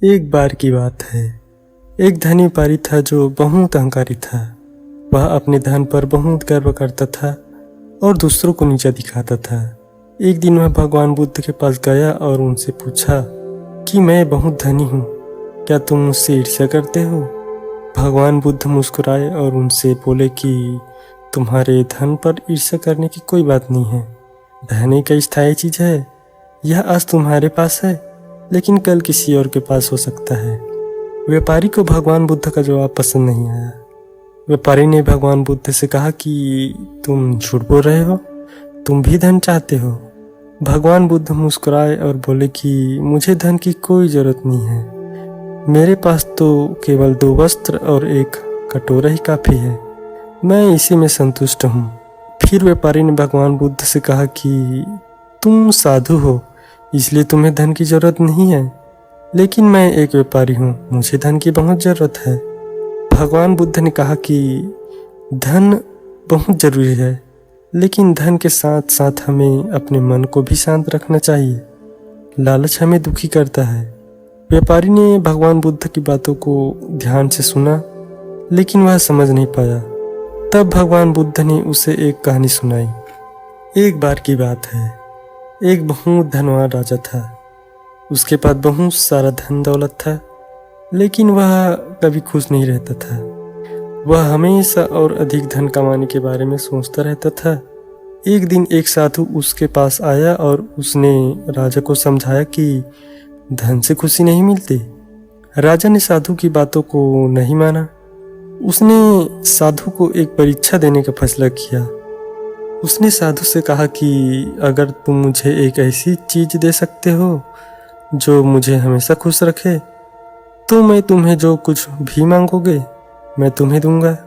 एक बार की बात है। एक धनी व्यापारी था जो बहुत अहंकारी था। वह अपने धन पर बहुत गर्व करता था और दूसरों को नीचा दिखाता था। एक दिन वह भगवान बुद्ध के पास गया और उनसे पूछा कि मैं बहुत धनी हूँ, क्या तुम मुझसे ईर्ष्या करते हो? भगवान बुद्ध मुस्कुराए और उनसे बोले कि तुम्हारे धन पर ईर्ष्या करने की कोई बात नहीं है। धन एक स्थायी चीज है। यह आज तुम्हारे पास है, लेकिन कल किसी और के पास हो सकता है। व्यापारी को भगवान बुद्ध का जवाब पसंद नहीं आया। व्यापारी ने भगवान बुद्ध से कहा कि तुम झूठ बोल रहे हो, तुम भी धन चाहते हो। भगवान बुद्ध मुस्कुराए और बोले कि मुझे धन की कोई जरूरत नहीं है। मेरे पास तो केवल 2 वस्त्र और 1 कटोरा ही काफी है। मैं इसी में संतुष्ट हूँ। फिर व्यापारी ने भगवान बुद्ध से कहा कि तुम साधु हो, इसलिए तुम्हें धन की जरूरत नहीं है, लेकिन मैं एक व्यापारी हूँ, मुझे धन की बहुत जरूरत है। भगवान बुद्ध ने कहा कि धन बहुत जरूरी है, लेकिन धन के साथ साथ हमें अपने मन को भी शांत रखना चाहिए। लालच हमें दुखी करता है। व्यापारी ने भगवान बुद्ध की बातों को ध्यान से सुना, लेकिन वह समझ नहीं पाया। तब भगवान बुद्ध ने उसे एक कहानी सुनाई। एक बार की बात है। एक बहुत धनवान राजा था। उसके पास बहुत सारा धन दौलत था, लेकिन वह कभी खुश नहीं रहता था। वह हमेशा और अधिक धन कमाने के बारे में सोचता रहता था। एक दिन एक साधु उसके पास आया और उसने राजा को समझाया कि धन से खुशी नहीं मिलती। राजा ने साधु की बातों को नहीं माना। उसने साधु को एक परीक्षा देने का फैसला किया। उसने साधु से कहा कि अगर तुम मुझे एक ऐसी चीज दे सकते हो जो मुझे हमेशा खुश रखे, तो मैं तुम्हें जो कुछ भी मांगोगे मैं तुम्हें दूंगा।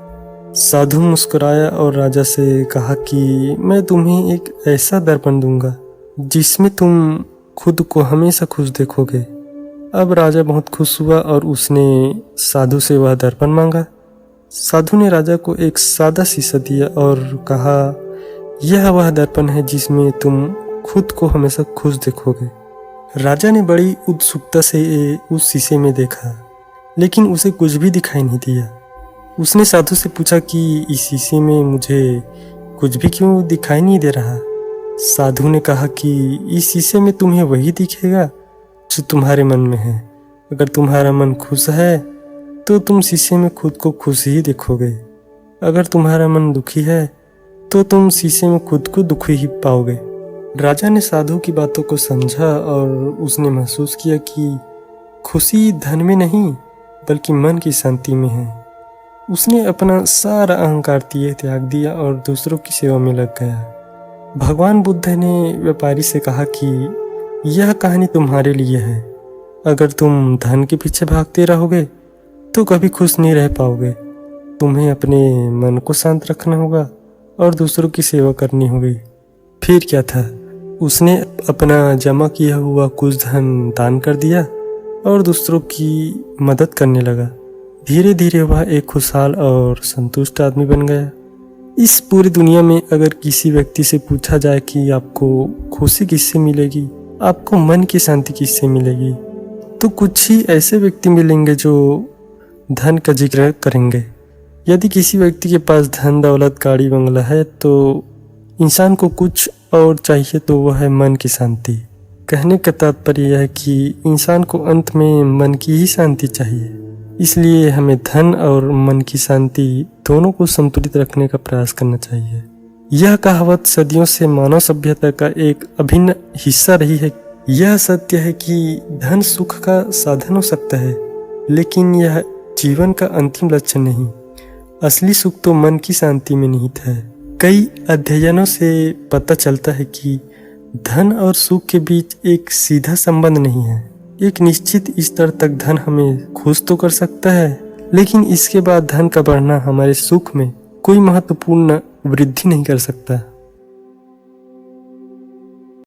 साधु मुस्कुराया और राजा से कहा कि मैं तुम्हें एक ऐसा दर्पण दूंगा जिसमें तुम खुद को हमेशा खुश देखोगे। अब राजा बहुत खुश हुआ और उसने साधु से वह दर्पण मांगा। साधु ने राजा को एक सादा शीशा दिया और कहा, यह वह दर्पण है जिसमें तुम खुद को हमेशा खुश देखोगे। राजा ने बड़ी उत्सुकता से उस शीशे में देखा, लेकिन उसे कुछ भी दिखाई नहीं दिया। उसने साधु से पूछा कि इस शीशे में मुझे कुछ भी क्यों दिखाई नहीं दे रहा? साधु ने कहा कि इस शीशे में तुम्हें वही दिखेगा जो तुम्हारे मन में है। अगर तुम्हारा मन खुश है तो तुम शीशे में खुद को खुश ही देखोगे। अगर तुम्हारा मन दुखी है तो तुम शीशे में खुद को दुखी ही पाओगे। राजा ने साधु की बातों को समझा और उसने महसूस किया कि खुशी धन में नहीं बल्कि मन की शांति में है। उसने अपना सारा अहंकार त्याग दिया और दूसरों की सेवा में लग गया। भगवान बुद्ध ने व्यापारी से कहा कि यह कहानी तुम्हारे लिए है। अगर तुम धन के पीछे भागते रहोगे तो कभी खुश नहीं रह पाओगे। तुम्हें अपने मन को शांत रखना होगा और दूसरों की सेवा करनी होगी। फिर क्या था, उसने अपना जमा किया हुआ कुछ धन दान कर दिया और दूसरों की मदद करने लगा। धीरे धीरे वह एक खुशहाल और संतुष्ट आदमी बन गया। इस पूरी दुनिया में अगर किसी व्यक्ति से पूछा जाए कि आपको खुशी किससे मिलेगी, आपको मन की शांति किससे मिलेगी, तो कुछ ही ऐसे व्यक्ति मिलेंगे जो धन का जिक्र करेंगे। यदि किसी व्यक्ति के पास धन दौलत गाड़ी बंगला है तो इंसान को कुछ और चाहिए, तो वह है मन की शांति। कहने का तात्पर्य यह है कि इंसान को अंत में मन की ही शांति चाहिए। इसलिए हमें धन और मन की शांति दोनों को संतुलित रखने का प्रयास करना चाहिए। यह कहावत सदियों से मानव सभ्यता का एक अभिन्न हिस्सा रही है। यह सत्य है कि धन सुख का साधन हो सकता है, लेकिन यह जीवन का अंतिम लक्ष्य नहीं। असली सुख तो मन की शांति में निहित है। कई अध्ययनों से पता चलता है कि धन और सुख के बीच एक सीधा संबंध नहीं है। एक निश्चित स्तर तक धन हमें खुश तो कर सकता है, लेकिन इसके बाद धन का बढ़ना हमारे सुख में कोई महत्वपूर्ण वृद्धि नहीं कर सकता।